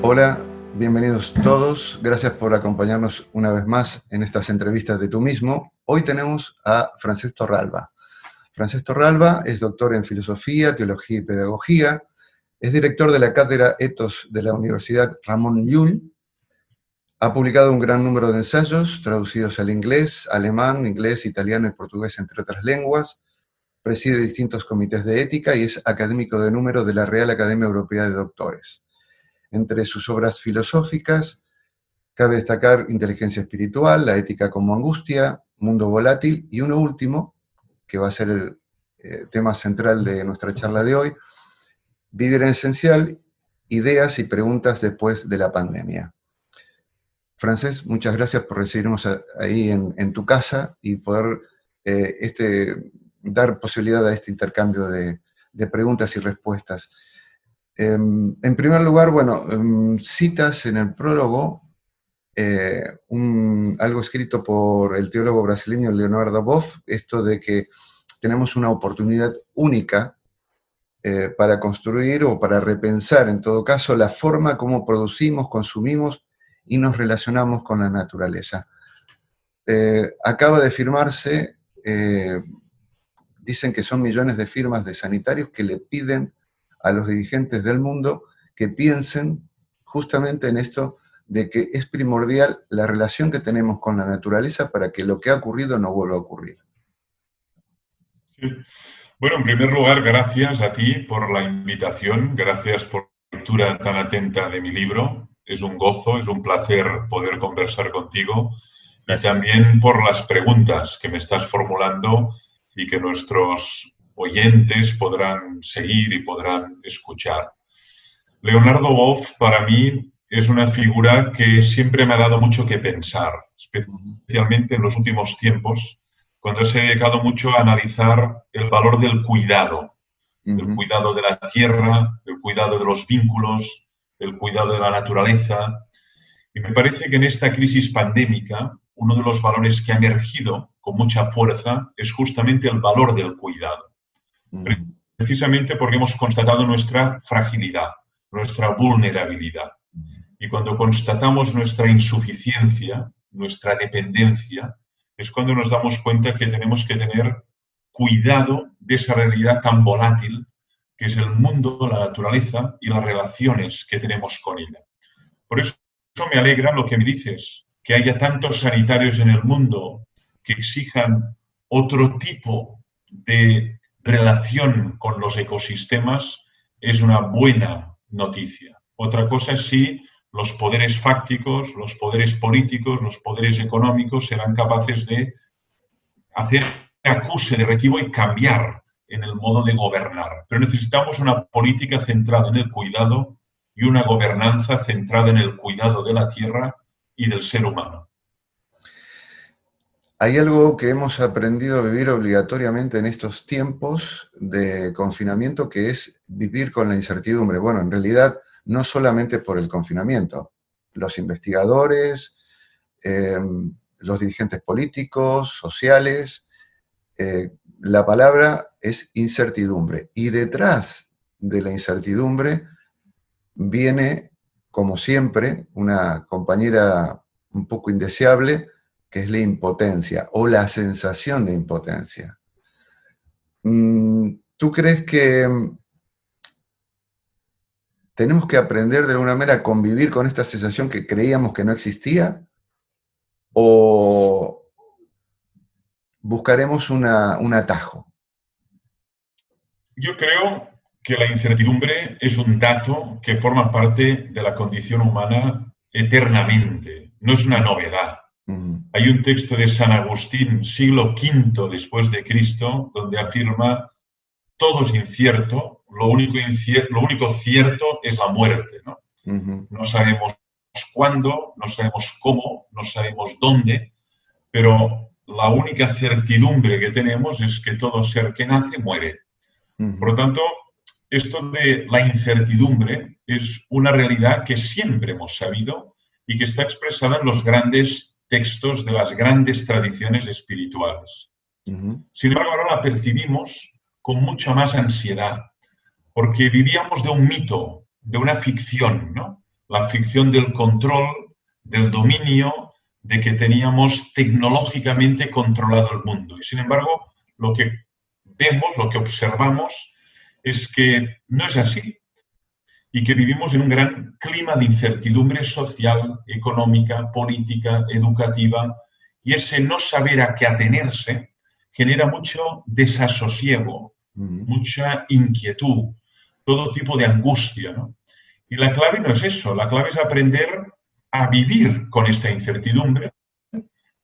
Hola, bienvenidos todos. Gracias por acompañarnos una vez más en estas entrevistas de Tú Mismo. Hoy tenemos a Francesc Torralba. Francesc Torralba es doctor en Filosofía, Teología y Pedagogía. Es director de la Cátedra Ethos de la Universidad Ramon Llull. Ha publicado un gran número de ensayos traducidos al inglés, alemán, inglés, italiano y portugués, entre otras lenguas. Preside distintos comités de ética y es académico de número de la Real Academia Europea de Doctores. Entre sus obras filosóficas cabe destacar Inteligencia Espiritual, La Ética como Angustia, Mundo Volátil y uno último, que va a ser el tema central de nuestra charla de hoy, Vivir en Esencial, Ideas y Preguntas después de la Pandemia. Francesc, muchas gracias por recibirnos ahí en tu casa y poder dar posibilidad a este intercambio de preguntas y respuestas. En primer lugar, bueno, citas en el prólogo algo escrito por el teólogo brasileño Leonardo Boff, esto de que tenemos una oportunidad única para construir o para repensar, en todo caso, la forma como producimos, consumimos y nos relacionamos con la naturaleza. Acaba de firmarse, dicen que son millones de firmas de sanitarios que le piden a los dirigentes del mundo que piensen justamente en esto de que es primordial la relación que tenemos con la naturaleza para que lo que ha ocurrido no vuelva a ocurrir. Sí. Bueno, en primer lugar, gracias a ti por la invitación, gracias por la lectura tan atenta de mi libro. Es un gozo, es un placer poder conversar contigo y Gracias. también por las preguntas que me estás formulando y que nuestros oyentes podrán seguir y podrán escuchar. Leonardo Boff, para mí, es una figura que siempre me ha dado mucho que pensar, especialmente en los últimos tiempos, cuando se ha dedicado mucho a analizar el valor del cuidado de la tierra, el cuidado de los vínculos, el cuidado de la naturaleza. Y me parece que en esta crisis pandémica, uno de los valores que ha emergido con mucha fuerza es justamente el valor del cuidado. Precisamente porque hemos constatado nuestra fragilidad, nuestra vulnerabilidad. Y cuando constatamos nuestra insuficiencia, nuestra dependencia, es cuando nos damos cuenta que tenemos que tener cuidado de esa realidad tan volátil que es el mundo, la naturaleza y las relaciones que tenemos con ella. Por eso me alegra lo que me dices, que haya tantos sanitarios en el mundo que exijan otro tipo de relación con los ecosistemas, es una buena noticia. Otra cosa es si los poderes fácticos, los poderes políticos, los poderes económicos serán capaces de hacer acuse de recibo y cambiar en el modo de gobernar. Pero necesitamos una política centrada en el cuidado y una gobernanza centrada en el cuidado de la tierra y del ser humano. Hay algo que hemos aprendido a vivir obligatoriamente en estos tiempos de confinamiento, que es vivir con la incertidumbre. Bueno, en realidad, no solamente por el confinamiento. Los investigadores, los dirigentes políticos, sociales, la palabra es incertidumbre. Y detrás de la incertidumbre viene, como siempre, una compañera un poco indeseable, que es la impotencia o la sensación de impotencia. ¿Tú crees que tenemos que aprender de alguna manera a convivir con esta sensación que creíamos que no existía? ¿O buscaremos un atajo? Yo creo que la incertidumbre es un dato que forma parte de la condición humana eternamente, no es una novedad. Hay un texto de San Agustín, siglo V después de Cristo, donde afirma: todo es incierto, lo único cierto es la muerte, ¿no? No sabemos cuándo, no sabemos cómo, no sabemos dónde, pero la única certidumbre que tenemos es que todo ser que nace muere. Por lo tanto, esto de la incertidumbre es una realidad que siempre hemos sabido y que está expresada en los grandes textos de las grandes tradiciones espirituales. Sin embargo, ahora la percibimos con mucha más ansiedad, porque vivíamos de un mito, de una ficción, ¿no? la ficción del control, del dominio, de que teníamos tecnológicamente controlado el mundo. Y sin embargo, lo que vemos, lo que observamos, es que no es así y que vivimos en un gran clima de incertidumbre social, económica, política, educativa, y ese no saber a qué atenerse genera mucho desasosiego, mucha inquietud, todo tipo de angustia, ¿no? Y la clave no es eso, la clave es aprender a vivir con esta incertidumbre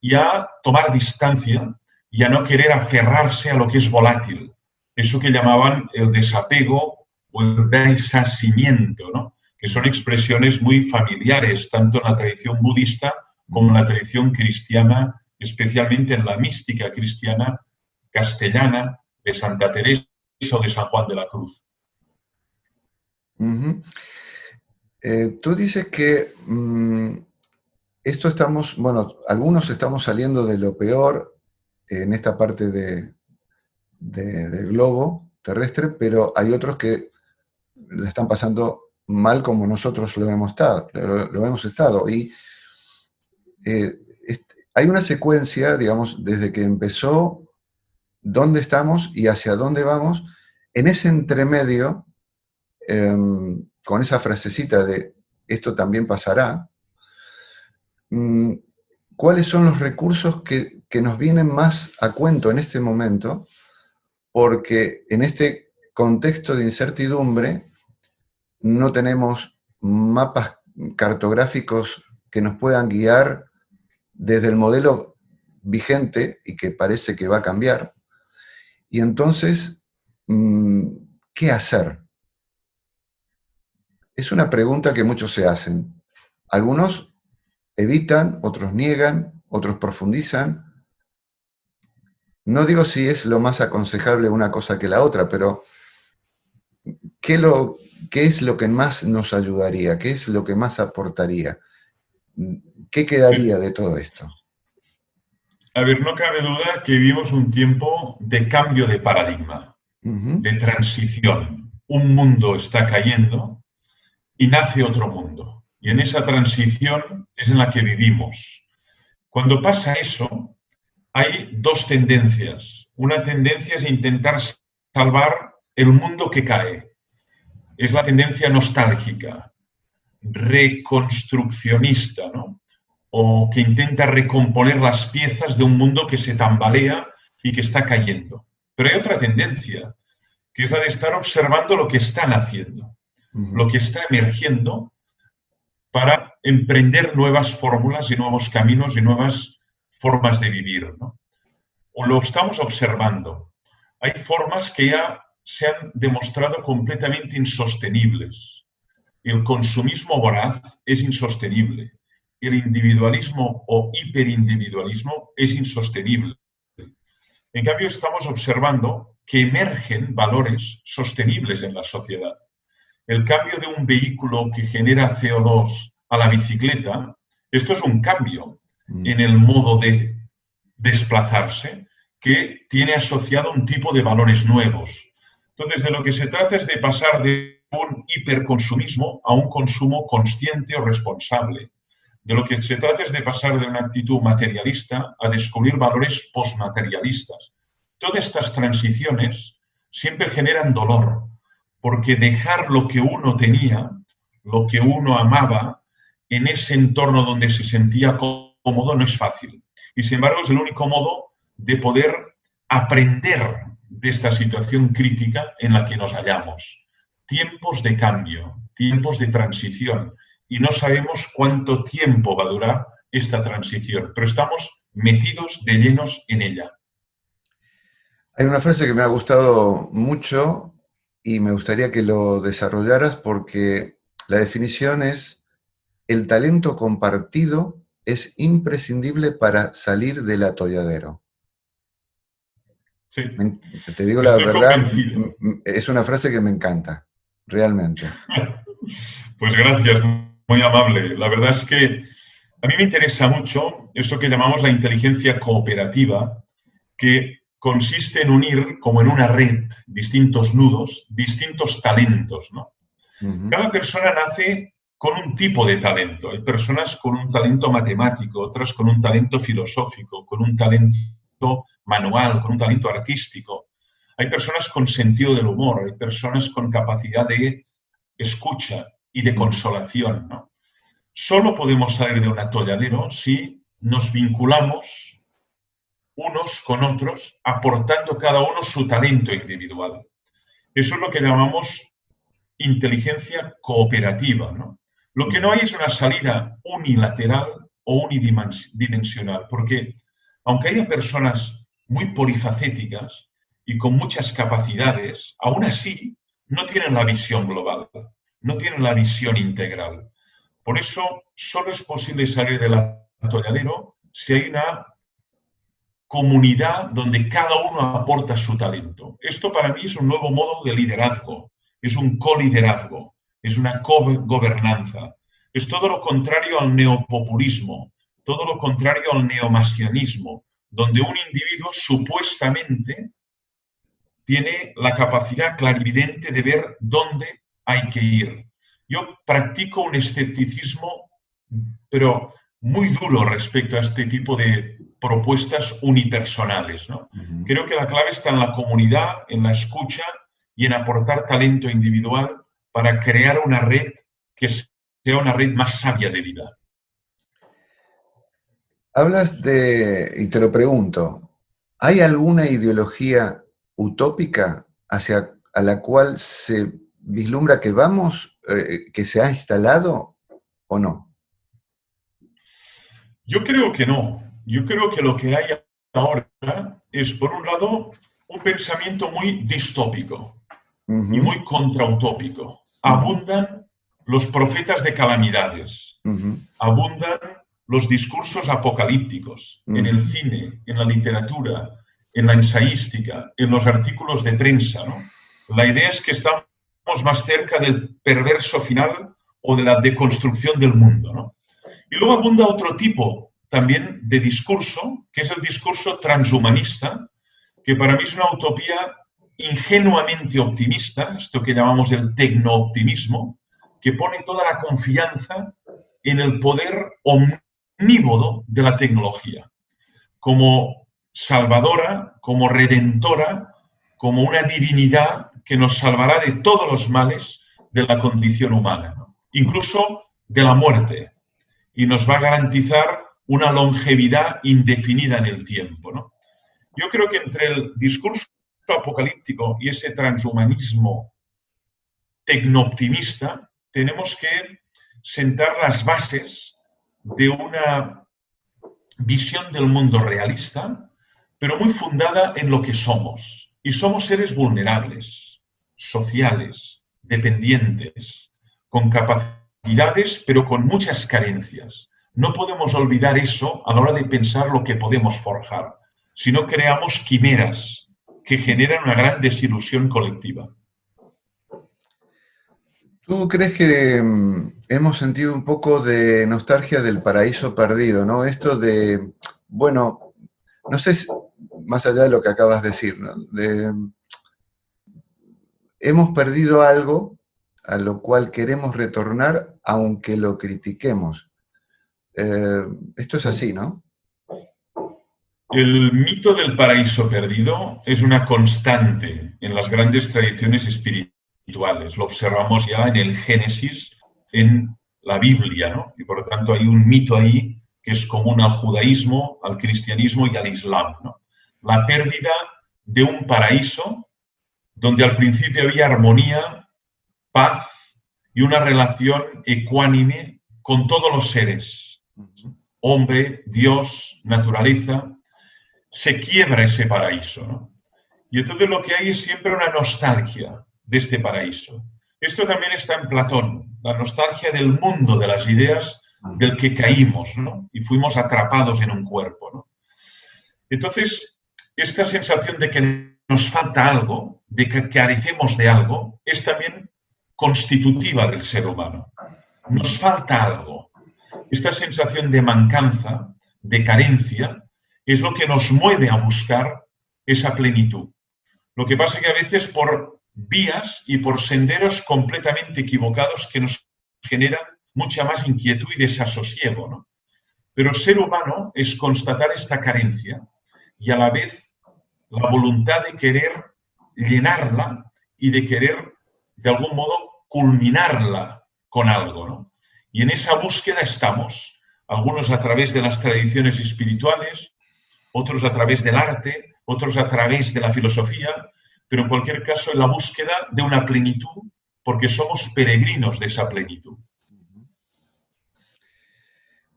y a tomar distancia y a no querer aferrarse a lo que es volátil. Eso que llamaban el desapego o el deshacimiento, ¿no? Que son expresiones muy familiares, tanto en la tradición budista como en la tradición cristiana, especialmente en la mística cristiana castellana de Santa Teresa o de San Juan de la Cruz. Tú dices que esto estamos, bueno, algunos estamos saliendo de lo peor en esta parte del globo terrestre, pero hay otros que la están pasando mal como nosotros lo hemos estado. Y hay una secuencia, digamos, desde que empezó, dónde estamos y hacia dónde vamos. En ese entremedio, con esa frasecita de esto también pasará, ¿cuáles son los recursos que nos vienen más a cuento en este momento? Porque en este contexto de incertidumbre no tenemos mapas cartográficos que nos puedan guiar desde el modelo vigente y que parece que va a cambiar. Y entonces, ¿qué hacer? Es una pregunta que muchos se hacen. Algunos evitan, otros niegan, otros profundizan. No digo si es lo más aconsejable una cosa que la otra, pero ¿qué es lo que más nos ayudaría? ¿Qué es lo que más aportaría? ¿Qué quedaría de todo esto? A ver, no cabe duda que vivimos un tiempo de cambio de paradigma, de transición. Un mundo está cayendo y nace otro mundo. Y en esa transición es en la que vivimos. Cuando pasa eso, hay dos tendencias. Una tendencia es intentar salvar el mundo que cae. Es la tendencia nostálgica, reconstruccionista, ¿no? O que intenta recomponer las piezas de un mundo que se tambalea y que está cayendo. Pero hay otra tendencia, que es la de estar observando lo que están haciendo, lo que está emergiendo, para emprender nuevas fórmulas y nuevos caminos y nuevas formas de vivir, ¿no? O lo estamos observando. Hay formas que ya se han demostrado completamente insostenibles. El consumismo voraz es insostenible. El individualismo o hiperindividualismo es insostenible. En cambio, estamos observando que emergen valores sostenibles en la sociedad. El cambio de un vehículo que genera CO2 a la bicicleta, esto es un cambio en el modo de desplazarse que tiene asociado un tipo de valores nuevos. Entonces, de lo que se trata es de pasar de un hiperconsumismo a un consumo consciente o responsable. De lo que se trata es de pasar de una actitud materialista a descubrir valores postmaterialistas. Todas estas transiciones siempre generan dolor, porque dejar lo que uno tenía, lo que uno amaba, en ese entorno donde se sentía cómodo no es fácil. Y sin embargo es el único modo de poder aprender de esta situación crítica en la que nos hallamos. Tiempos de cambio, tiempos de transición, y no sabemos cuánto tiempo va a durar esta transición, pero estamos metidos de llenos en ella. Hay una frase que me ha gustado mucho y me gustaría que lo desarrollaras porque la definición es: el talento compartido es imprescindible para salir del atolladero. Sí. Te digo la verdad, es una frase que me encanta, realmente. Pues gracias, muy amable. La verdad es que a mí me interesa mucho esto que llamamos la inteligencia cooperativa, que consiste en unir, como en una red, distintos nudos, distintos talentos, ¿no? Cada persona nace con un tipo de talento. Hay personas con un talento matemático, otras con un talento filosófico, con un talento manual, con un talento artístico. Hay personas con sentido del humor, hay personas con capacidad de escucha y de consolación, ¿no? Solo podemos salir de un atolladero si nos vinculamos unos con otros, aportando cada uno su talento individual. Eso es lo que llamamos inteligencia cooperativa, ¿no? Lo que no hay es una salida unilateral o unidimensional, porque aunque haya personas muy polifacéticas y con muchas capacidades, aún así no tienen la visión global, no tienen la visión integral. Por eso solo es posible salir del atolladero si hay una comunidad donde cada uno aporta su talento. Esto para mí es un nuevo modo de liderazgo, es un coliderazgo, es una cogobernanza. Es todo lo contrario al neopopulismo, todo lo contrario al neomasianismo, donde un individuo supuestamente tiene la capacidad clarividente de ver dónde hay que ir. Yo practico un escepticismo, pero muy duro respecto a este tipo de propuestas unipersonales, ¿no? Creo que la clave está en la comunidad, en la escucha y en aportar talento individual para crear una red que sea una red más sabia de vida. Hablas de, y te lo pregunto, ¿hay alguna ideología utópica a la cual se vislumbra que vamos, que se ha instalado o no? Yo creo que no. Yo creo que lo que hay ahora es, por un lado, un pensamiento muy distópico y muy contrautópico. Abundan los profetas de calamidades, abundan los discursos apocalípticos en el cine, en la literatura, en la ensayística, en los artículos de prensa, ¿no? La idea es que estamos más cerca del perverso final o de la deconstrucción del mundo, ¿no? Y luego abunda otro tipo también de discurso, que es el discurso transhumanista, que para mí es una utopía ingenuamente optimista, esto que llamamos el tecno-optimismo, que pone toda la confianza en el poder omnívodo de la tecnología, como salvadora, como redentora, como una divinidad que nos salvará de todos los males de la condición humana, ¿no? Incluso de la muerte, y nos va a garantizar una longevidad indefinida en el tiempo, ¿no? Yo creo que entre el discurso apocalíptico y ese transhumanismo tecnooptimista tenemos que sentar las bases de una visión del mundo realista, pero muy fundada en lo que somos. Y somos seres vulnerables, sociales, dependientes, con capacidades, pero con muchas carencias. No podemos olvidar eso a la hora de pensar lo que podemos forjar, si no creamos quimeras que generan una gran desilusión colectiva. ¿Tú crees que hemos sentido un poco de nostalgia del paraíso perdido, ¿no? Esto de, bueno, no sé, más allá de lo que acabas de decir, ¿no? Hemos perdido algo a lo cual queremos retornar aunque lo critiquemos. Esto es así, ¿no? El mito del paraíso perdido es una constante en las grandes tradiciones espirituales. Lo observamos ya en el Génesis, en la Biblia, ¿no? Y por lo tanto hay un mito ahí que es común al judaísmo, al cristianismo y al islam, ¿no? La pérdida de un paraíso donde al principio había armonía, paz y una relación ecuánime con todos los seres. Hombre, Dios, naturaleza. Se quiebra ese paraíso, ¿no? Y entonces lo que hay es siempre una nostalgia de este paraíso. Esto también está en Platón, la nostalgia del mundo de las ideas del que caímos, ¿no? Y fuimos atrapados en un cuerpo, ¿no? Entonces, esta sensación de que nos falta algo, de que carecemos de algo, es también constitutiva del ser humano. Nos falta algo. Esta sensación de mancanza, de carencia, es lo que nos mueve a buscar esa plenitud. Lo que pasa es que a veces por vías y por senderos completamente equivocados que nos generan mucha más inquietud y desasosiego, ¿no? Pero ser humano es constatar esta carencia y a la vez la voluntad de querer llenarla y de querer, de algún modo, culminarla con algo, ¿no? Y en esa búsqueda estamos, algunos a través de las tradiciones espirituales, otros a través del arte, otros a través de la filosofía, pero en cualquier caso en la búsqueda de una plenitud, porque somos peregrinos de esa plenitud.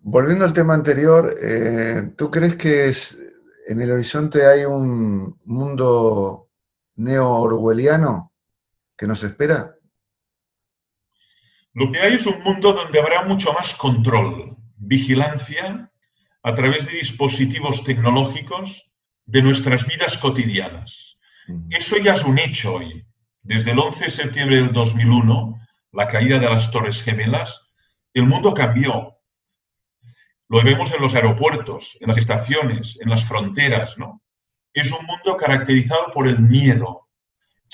Volviendo al tema anterior, ¿tú crees que en el horizonte hay un mundo neo-orwelliano que nos espera? Lo que hay es un mundo donde habrá mucho más control, vigilancia, a través de dispositivos tecnológicos de nuestras vidas cotidianas. Eso ya es un hecho hoy. Desde el 11 de septiembre del 2001, la caída de las Torres Gemelas, el mundo cambió. Lo vemos en los aeropuertos, en las estaciones, en las fronteras, ¿no? Es un mundo caracterizado por el miedo.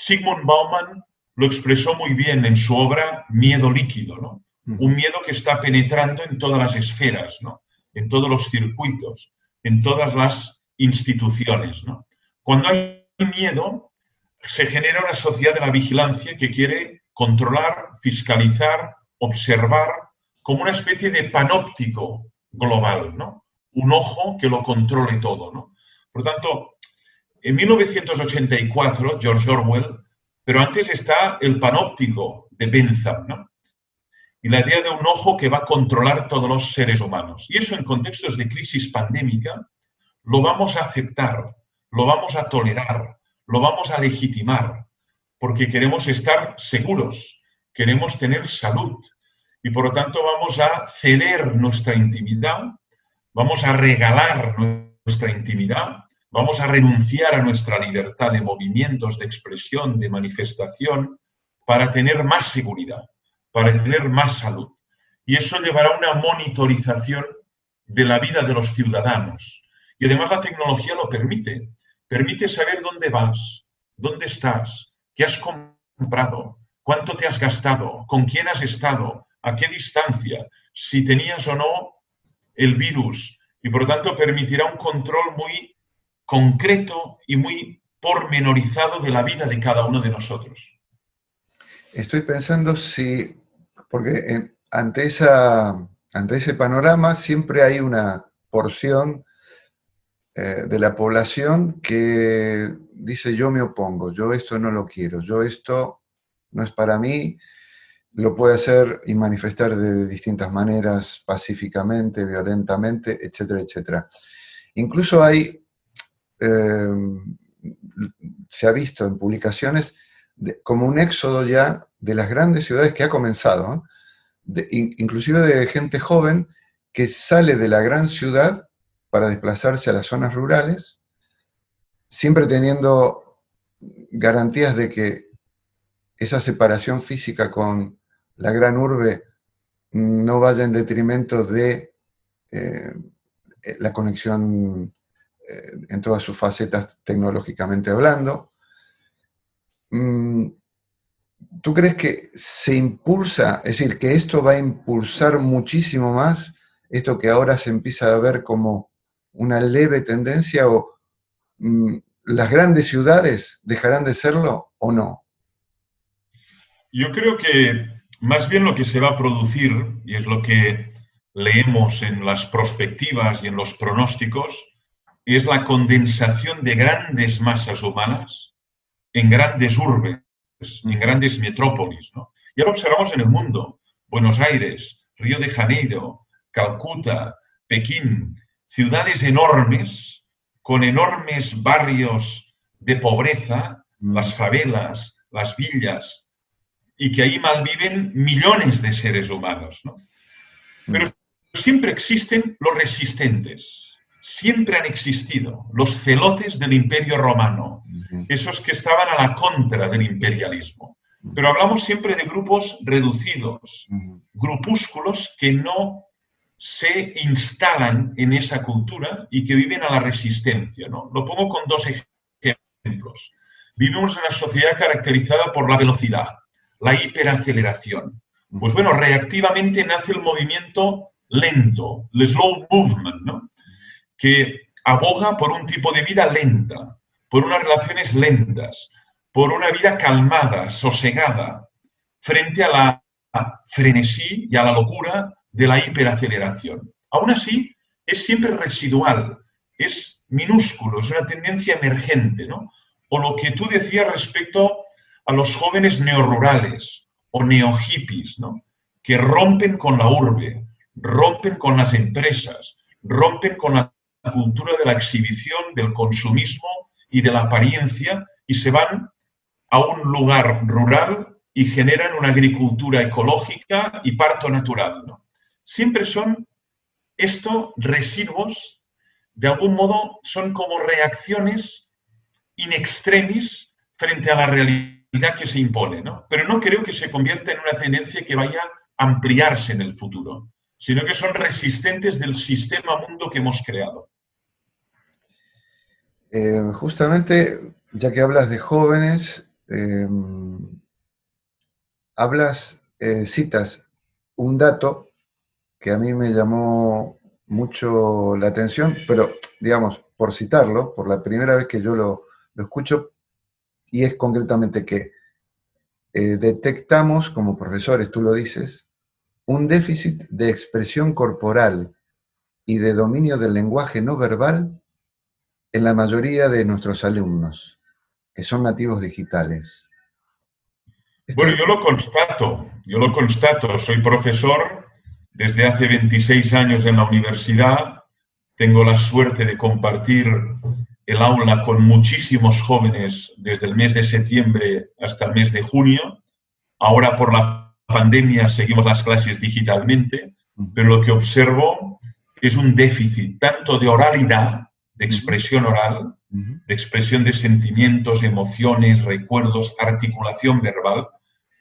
Zygmunt Bauman lo expresó muy bien en su obra Miedo líquido, ¿no? Un miedo que está penetrando en todas las esferas, ¿no? En todos los circuitos, en todas las instituciones, ¿no? Cuando hay miedo, se genera una sociedad de la vigilancia que quiere controlar, fiscalizar, observar, como una especie de panóptico global, ¿no? Un ojo que lo controle todo, ¿no? Por lo tanto, en 1984, George Orwell, pero antes está el panóptico de Bentham, ¿no? Y la idea de un ojo que va a controlar todos los seres humanos. Y eso en contextos de crisis pandémica lo vamos a aceptar, lo vamos a tolerar, lo vamos a legitimar, porque queremos estar seguros, queremos tener salud y por lo tanto vamos a ceder nuestra intimidad, vamos a regalar nuestra intimidad, vamos a renunciar a nuestra libertad de movimientos, de expresión, de manifestación, para tener más seguridad, para tener más salud. Y eso llevará a una monitorización de la vida de los ciudadanos. Y además la tecnología lo permite. Permite saber dónde vas, dónde estás, qué has comprado, cuánto te has gastado, con quién has estado, a qué distancia, si tenías o no el virus. Y por lo tanto permitirá un control muy concreto y muy pormenorizado de la vida de cada uno de nosotros. Estoy pensando si, porque ante ese panorama siempre hay una porción de la población que dice yo me opongo, yo esto no lo quiero, yo esto no es para mí, lo puede hacer y manifestar de distintas maneras, pacíficamente, violentamente, etcétera, etcétera. Incluso se ha visto en publicaciones como un éxodo ya de las grandes ciudades que ha comenzado, ¿no? Inclusive de gente joven que sale de la gran ciudad para desplazarse a las zonas rurales, siempre teniendo garantías de que esa separación física con la gran urbe no vaya en detrimento de la conexión en todas sus facetas tecnológicamente hablando. ¿Tú crees que se impulsa, es decir, que esto va a impulsar muchísimo más esto que ahora se empieza a ver como una leve tendencia o las grandes ciudades dejarán de serlo o no? Yo creo que más bien lo que se va a producir, y es lo que leemos en las perspectivas y en los pronósticos, es la condensación de grandes masas humanas en grandes urbes, en grandes metrópolis, ¿no? Ya lo observamos en el mundo. Buenos Aires, Río de Janeiro, Calcuta, Pekín, ciudades enormes, con enormes barrios de pobreza, las favelas, las villas, y que ahí malviven millones de seres humanos, ¿no? Pero siempre existen los resistentes. Siempre han existido los celotes del Imperio Romano, esos que estaban a la contra del imperialismo. Pero hablamos siempre de grupos reducidos, grupúsculos que no se instalan en esa cultura y que viven a la resistencia, ¿no? Lo pongo con dos ejemplos. Vivimos en una sociedad caracterizada por la velocidad, la hiperaceleración. Pues bueno, reactivamente nace el movimiento lento, el slow movement, ¿no? Que aboga por un tipo de vida lenta, por unas relaciones lentas, por una vida calmada, sosegada, frente a la frenesí y a la locura de la hiperaceleración. Aún así, es siempre residual, es minúsculo, es una tendencia emergente, ¿no? O lo que tú decías respecto a los jóvenes neorurales o neohippies, ¿no? Que rompen con la urbe, rompen con las empresas, rompen con la cultura de la exhibición, del consumismo y de la apariencia y se van a un lugar rural y generan una agricultura ecológica y parto natural, ¿no? Siempre son estos residuos, de algún modo, son como reacciones in extremis frente a la realidad que se impone, ¿no? Pero no creo que se convierta en una tendencia que vaya a ampliarse en el futuro, sino que son resistentes del sistema mundo que hemos creado. Justamente, ya que hablas de jóvenes, citas un dato que a mí me llamó mucho la atención, pero digamos, por citarlo, por la primera vez que yo lo escucho, y es concretamente que detectamos como profesores, tú lo dices, un déficit de expresión corporal y de dominio del lenguaje no verbal en la mayoría de nuestros alumnos, que son nativos digitales. Bueno, yo lo constato, soy profesor desde hace 26 años en la universidad, tengo la suerte de compartir el aula con muchísimos jóvenes desde el mes de septiembre hasta el mes de junio. Ahora por la pandemia seguimos las clases digitalmente, pero lo que observo es un déficit tanto de oralidad, de expresión oral, de expresión de sentimientos, emociones, recuerdos, articulación verbal,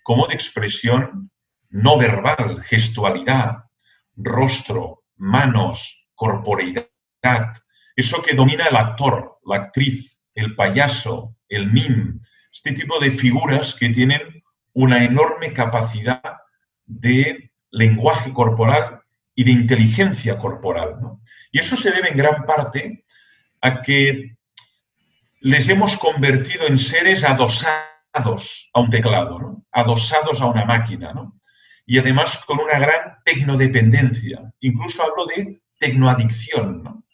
como de expresión no verbal, gestualidad, rostro, manos, corporeidad. Eso que domina el actor, la actriz, el payaso, el mime, este tipo de figuras que tienen una enorme capacidad de lenguaje corporal y de inteligencia corporal, ¿no? Y eso se debe en gran parte a que les hemos convertido en seres adosados a un teclado, ¿no? Adosados a una máquina, ¿no? Y además con una gran tecnodependencia. Incluso hablo de tecnoadicción, ¿no?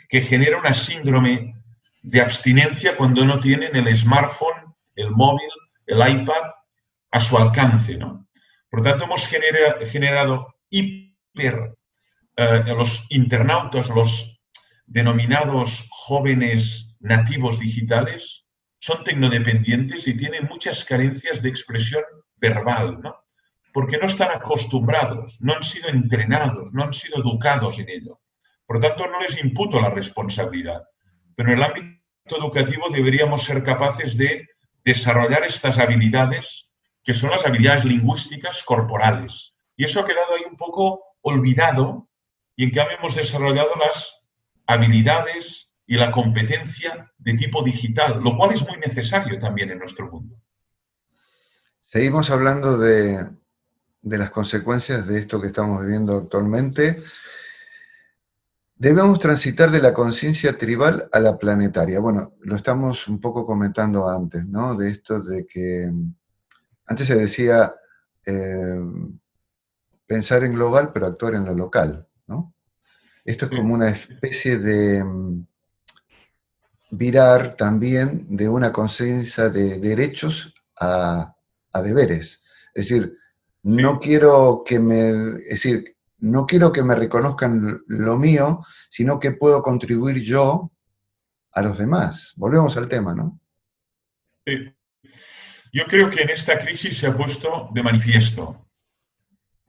Que genera una síndrome de abstinencia cuando no tienen el smartphone, el móvil, el iPad a su alcance, ¿no? Por lo tanto, hemos generado los internautas, los denominados jóvenes nativos digitales, son tecnodependientes y tienen muchas carencias de expresión verbal, ¿no? Porque no están acostumbrados, no han sido entrenados, no han sido educados en ello. Por lo tanto, no les imputo la responsabilidad. Pero en el ámbito educativo deberíamos ser capaces de desarrollar estas habilidades, que son las habilidades lingüísticas corporales. Y eso ha quedado ahí un poco olvidado y en cambio hemos desarrollado las habilidades y la competencia de tipo digital, lo cual es muy necesario también en nuestro mundo. Seguimos hablando de las consecuencias de esto que estamos viviendo actualmente. Debemos transitar de la conciencia tribal a la planetaria. Bueno, lo estamos un poco comentando antes, ¿no? De esto de que antes se decía pensar en global, pero actuar en lo local, ¿no? Esto es como una especie de virar también de una conciencia de derechos a deberes. Es decir, no quiero que no quiero que me reconozcan lo mío, sino que puedo contribuir yo a los demás. Volvemos al tema, ¿no? Sí. Yo creo que en esta crisis se ha puesto de manifiesto.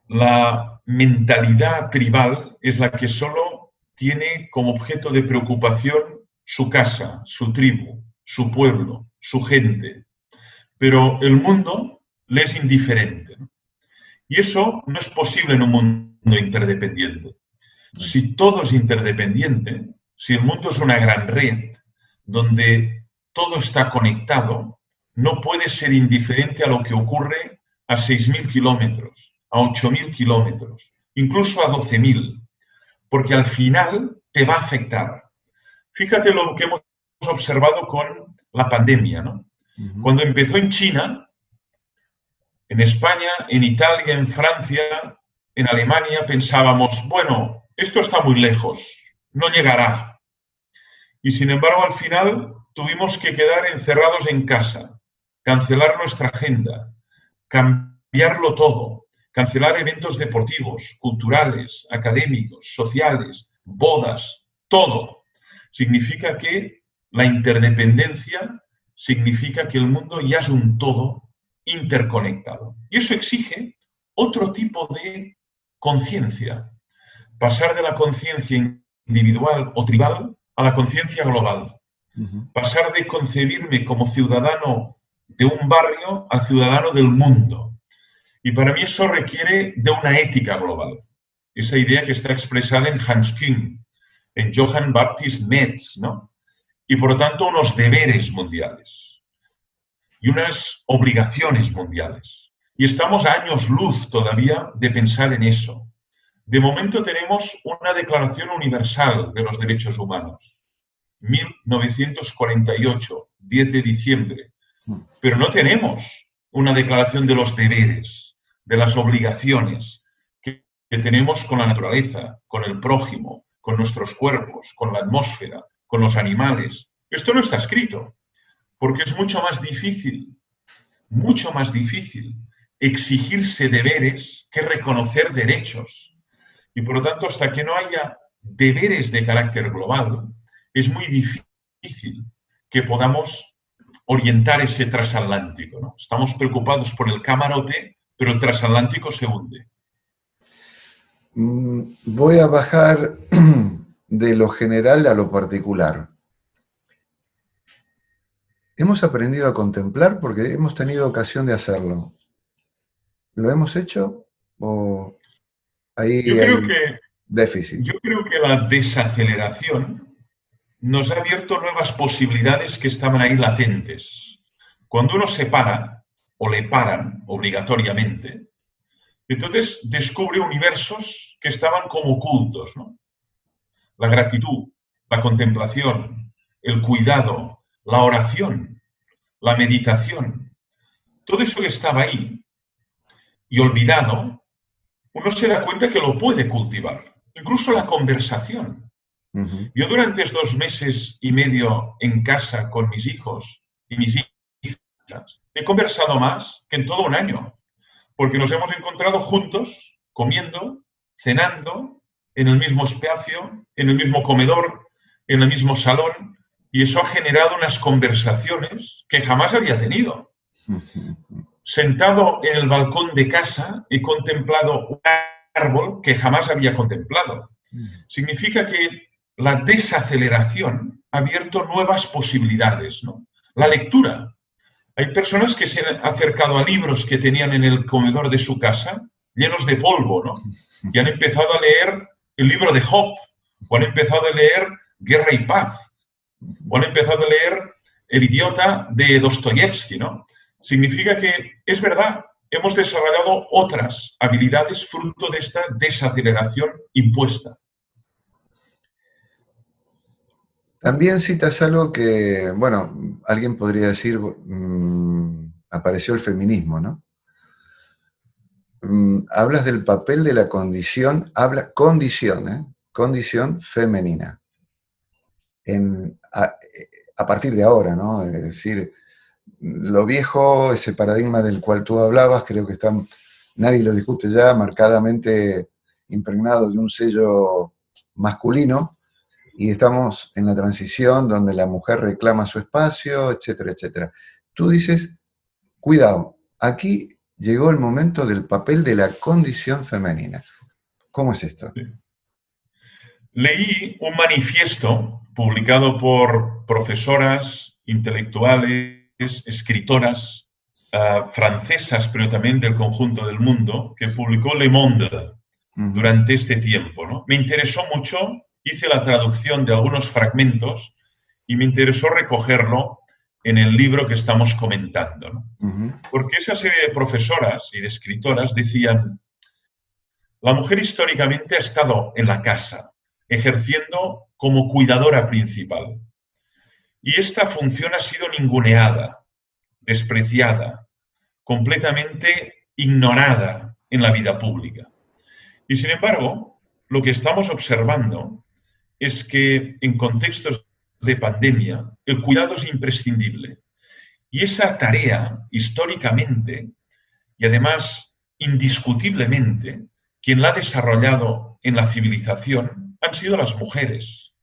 La mentalidad tribal es la que solo tiene como objeto de preocupación su casa, su tribu, su pueblo, su gente. Pero el mundo le es indiferente, ¿no? Y eso no es posible en un mundo interdependiente. Si todo es interdependiente, si el mundo es una gran red donde todo está conectado, no puede ser indiferente a lo que ocurre a 6.000 kilómetros, a 8.000 kilómetros, incluso a 12.000, porque al final te va a afectar. Fíjate lo que hemos observado con la pandemia, ¿no? Cuando empezó en China, en España, en Italia, en Francia, en Alemania, pensábamos, bueno, esto está muy lejos, no llegará. Y sin embargo, al final tuvimos que quedar encerrados en casa, cancelar nuestra agenda, cambiarlo todo, cancelar eventos deportivos, culturales, académicos, sociales, bodas, todo. Significa que la interdependencia significa que el mundo ya es un todo interconectado. Y eso exige otro tipo de conciencia. Pasar de la conciencia individual o tribal a la conciencia global. Pasar de concebirme como ciudadano de un barrio al ciudadano del mundo. Y para mí eso requiere de una ética global. Esa idea que está expresada en Hans Küng, en Johann Baptist Metz, ¿no? Y por lo tanto unos deberes mundiales y unas obligaciones mundiales. Y estamos a años luz todavía de pensar en eso. De momento tenemos una Declaración Universal de los Derechos Humanos, 1948, 10 de diciembre, pero no tenemos una declaración de los deberes, de las obligaciones que tenemos con la naturaleza, con el prójimo, con nuestros cuerpos, con la atmósfera, con los animales. Esto no está escrito, porque es mucho más difícil exigirse deberes que reconocer derechos. Y por lo tanto, hasta que no haya deberes de carácter global, es muy difícil que podamos orientar ese transatlántico, ¿no? Estamos preocupados por el camarote, pero el transatlántico se hunde. Voy a bajar de lo general a lo particular. Hemos aprendido a contemplar porque hemos tenido ocasión de hacerlo. ¿Lo hemos hecho o ahí hay déficit? Yo creo que la desaceleración nos ha abierto nuevas posibilidades que estaban ahí latentes. Cuando uno se para, o le paran obligatoriamente, entonces descubre universos que estaban como ocultos, ¿no? La gratitud, la contemplación, el cuidado, la oración, la meditación, todo eso que estaba ahí y olvidado, uno se da cuenta que lo puede cultivar. Incluso la conversación. Yo durante estos 2 meses y medio en casa con mis hijos y mis hijas, he conversado más que en todo un año, porque nos hemos encontrado juntos, comiendo, cenando, en el mismo espacio, en el mismo comedor, en el mismo salón, y eso ha generado unas conversaciones que jamás había tenido. Sentado en el balcón de casa, he contemplado un árbol que jamás había contemplado. Significa que la desaceleración ha abierto nuevas posibilidades, ¿no? La lectura. Hay personas que se han acercado a libros que tenían en el comedor de su casa, llenos de polvo, ¿no? Y han empezado a leer el libro de Job, o han empezado a leer Guerra y Paz, o han empezado a leer El idiota de Dostoyevsky, ¿no? Significa que, es verdad, hemos desarrollado otras habilidades fruto de esta desaceleración impuesta. También citas algo que, bueno, alguien podría decir, apareció el feminismo, ¿no? Hablas del papel de la condición, condición femenina. A partir de ahora, ¿no? Es decir, lo viejo, ese paradigma del cual tú hablabas, creo que nadie lo discute ya, marcadamente impregnado de un sello masculino, y estamos en la transición donde la mujer reclama su espacio, etcétera, etcétera. Tú dices, cuidado, aquí llegó el momento del papel de la condición femenina. ¿Cómo es esto? Sí. Leí un manifiesto publicado por profesoras, intelectuales, escritoras francesas, pero también del conjunto del mundo, que publicó Le Monde durante este tiempo, ¿no? Me interesó mucho, hice la traducción de algunos fragmentos y me interesó recogerlo en el libro que estamos comentando, ¿no? Porque esa serie de profesoras y de escritoras decían, La mujer históricamente ha estado en la casa, ejerciendo como cuidadora principal. Y esta función ha sido ninguneada, despreciada, completamente ignorada en la vida pública. Y sin embargo, lo que estamos observando es que en contextos de pandemia el cuidado es imprescindible. Y esa tarea, históricamente, y además indiscutiblemente, quien la ha desarrollado en la civilización han sido las mujeres.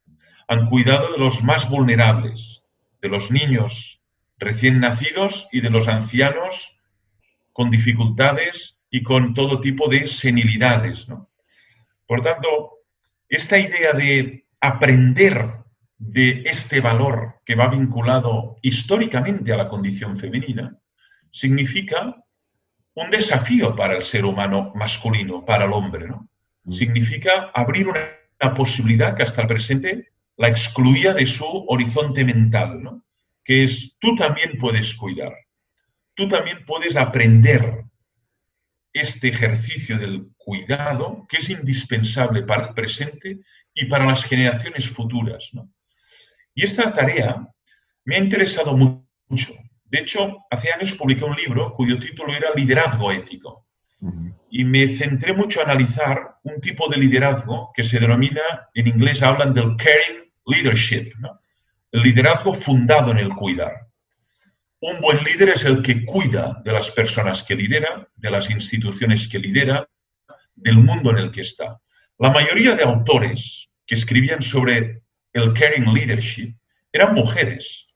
Han cuidado de los más vulnerables, de los niños recién nacidos y de los ancianos con dificultades y con todo tipo de senilidades, ¿no? Por tanto, esta idea de aprender de este valor que va vinculado históricamente a la condición femenina significa un desafío para el ser humano masculino, para el hombre, ¿no? Significa abrir una posibilidad que hasta el presente la excluía de su horizonte mental, ¿no? Que es, tú también puedes cuidar, tú también puedes aprender este ejercicio del cuidado que es indispensable para el presente y para las generaciones futuras, ¿no? Y esta tarea me ha interesado mucho. De hecho, hace años publiqué un libro cuyo título era Liderazgo ético. Y me centré mucho a analizar un tipo de liderazgo que se denomina, en inglés hablan del caring leadership, ¿no? El liderazgo fundado en el cuidar. Un buen líder es el que cuida de las personas que lidera, de las instituciones que lidera, del mundo en el que está. La mayoría de autores que escribían sobre el caring leadership eran mujeres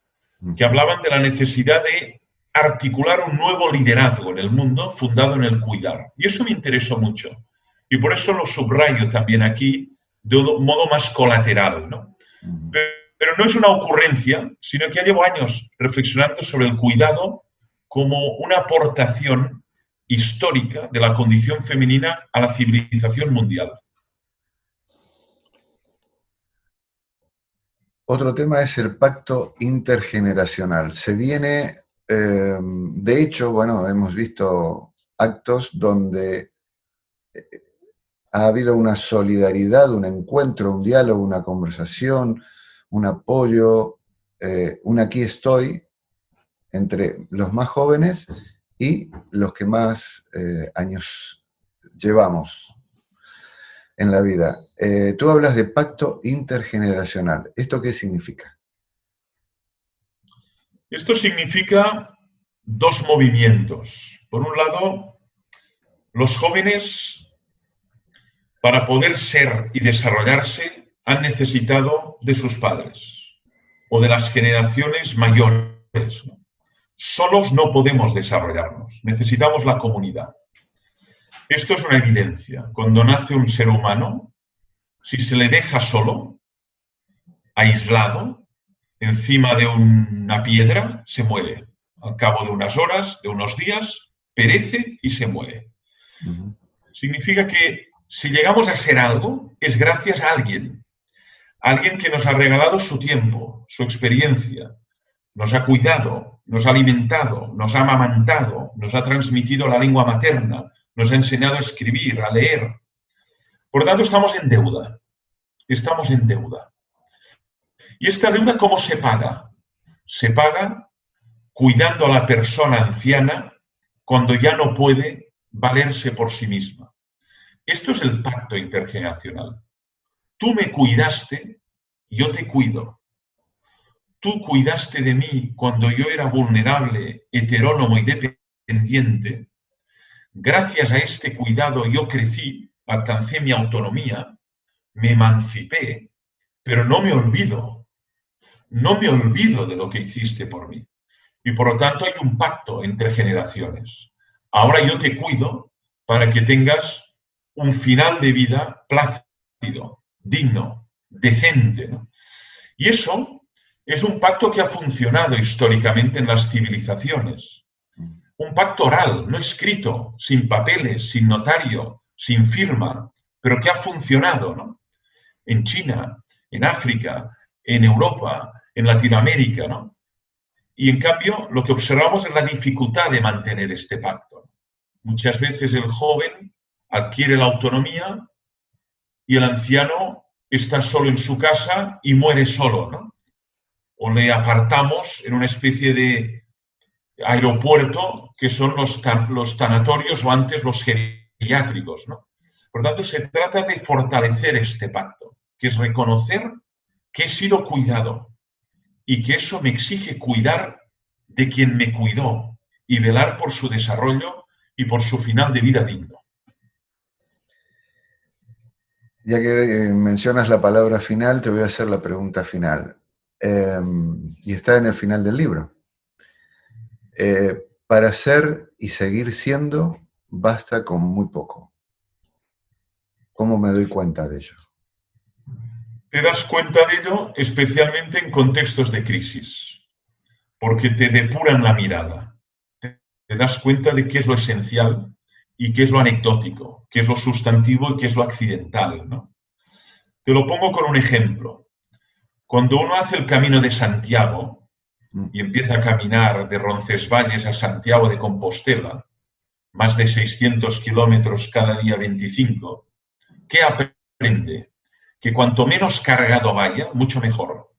que hablaban de la necesidad de articular un nuevo liderazgo en el mundo fundado en el cuidar. Y eso me interesó mucho. Y por eso lo subrayo también aquí de un modo más colateral, ¿no? Pero no es una ocurrencia, sino que ya llevo años reflexionando sobre el cuidado como una aportación histórica de la condición femenina a la civilización mundial. Otro tema es el pacto intergeneracional. Se viene, de hecho, bueno, hemos visto actos donde ha habido una solidaridad, un encuentro, un diálogo, una conversación, un apoyo, un aquí estoy entre los más jóvenes y los que más años llevamos en la vida. Tú hablas de pacto intergeneracional. ¿Esto qué significa? Esto significa dos movimientos. Por un lado, los jóvenes, para poder ser y desarrollarse, han necesitado de sus padres o de las generaciones mayores, ¿no? Solos no podemos desarrollarnos, necesitamos la comunidad. Esto es una evidencia. Cuando nace un ser humano, si se le deja solo, aislado, encima de una piedra, se muere. Al cabo de unas horas, de unos días, perece y se muere. Significa que si llegamos a ser algo, es gracias a alguien. Alguien que nos ha regalado su tiempo, su experiencia, nos ha cuidado, nos ha alimentado, nos ha amamantado, nos ha transmitido la lengua materna, nos ha enseñado a escribir, a leer. Por tanto, estamos en deuda. Estamos en deuda. ¿Y esta deuda cómo se paga? Se paga cuidando a la persona anciana cuando ya no puede valerse por sí misma. Esto es el pacto intergeneracional. Tú me cuidaste, yo te cuido. Tú cuidaste de mí cuando yo era vulnerable, heterónomo y dependiente. Gracias a este cuidado yo crecí, alcancé mi autonomía, me emancipé, pero no me olvido. No me olvido de lo que hiciste por mí. Y por lo tanto hay un pacto entre generaciones. Ahora yo te cuido para que tengas un final de vida plácido, digno, decente, ¿no? Y eso es un pacto que ha funcionado históricamente en las civilizaciones. Un pacto oral, no escrito, sin papeles, sin notario, sin firma, pero que ha funcionado, ¿no? En China, en África, en Europa, en Latinoamérica, ¿no? Y en cambio, lo que observamos es la dificultad de mantener este pacto. Muchas veces el joven adquiere la autonomía y el anciano está solo en su casa y muere solo, ¿no? O le apartamos en una especie de aeropuerto que son los tanatorios o antes los geriátricos, ¿no? Por lo tanto, se trata de fortalecer este pacto, que es reconocer que he sido cuidado y que eso me exige cuidar de quien me cuidó y velar por su desarrollo y por su final de vida digno. Ya que mencionas la palabra final, te voy a hacer la pregunta final. Y está en el final del libro. Para ser y seguir siendo, basta con muy poco. ¿Cómo me doy cuenta de ello? Te das cuenta de ello especialmente en contextos de crisis, porque te depuran la mirada. Te das cuenta de qué es lo esencial y qué es lo anecdótico, qué es lo sustantivo y qué es lo accidental, ¿no? Te lo pongo con un ejemplo. Cuando uno hace el Camino de Santiago y empieza a caminar de Roncesvalles a Santiago de Compostela, más de 600 kilómetros cada día 25, ¿qué aprende? Que cuanto menos cargado vaya, mucho mejor.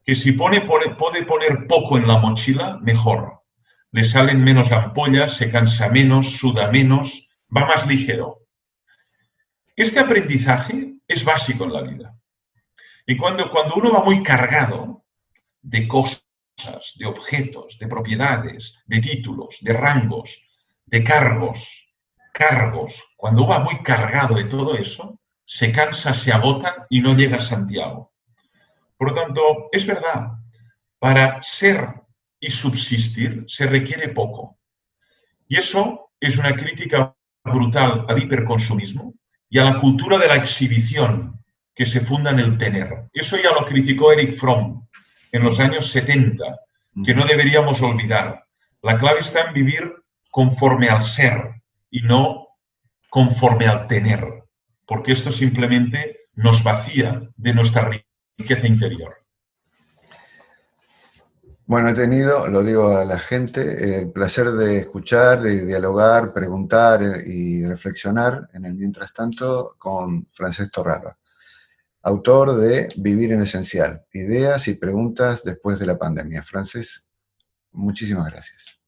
Que si puede poner poco en la mochila, mejor. Le salen menos ampollas, se cansa menos, suda menos, va más ligero. Este aprendizaje es básico en la vida. Y cuando uno va muy cargado de cosas, de objetos, de propiedades, de títulos, de rangos, de cargos, cuando va muy cargado de todo eso, se cansa, se agota y no llega a Santiago. Por lo tanto, es verdad, para ser y subsistir se requiere poco. Y eso es una crítica brutal al hiperconsumismo y a la cultura de la exhibición que se funda en el tener. Eso ya lo criticó Erich Fromm en los años 70, que no deberíamos olvidar. La clave está en vivir conforme al ser y no conforme al tener, porque esto simplemente nos vacía de nuestra riqueza interior. Bueno, he tenido, lo digo a la gente, el placer de escuchar, de dialogar, preguntar y reflexionar en el mientras tanto con Francesc Torralba, autor de Vivir en Esencial, ideas y preguntas después de la pandemia. Francesc, muchísimas gracias.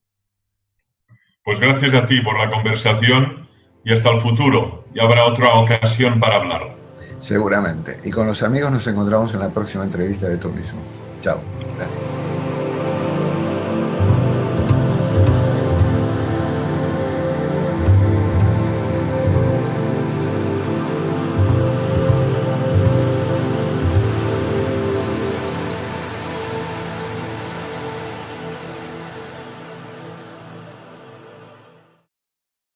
Pues gracias a ti por la conversación y hasta el futuro. Y habrá otra ocasión para hablar. Seguramente. Y con los amigos nos encontramos en la próxima entrevista de Tú Mismo. Chao. Gracias.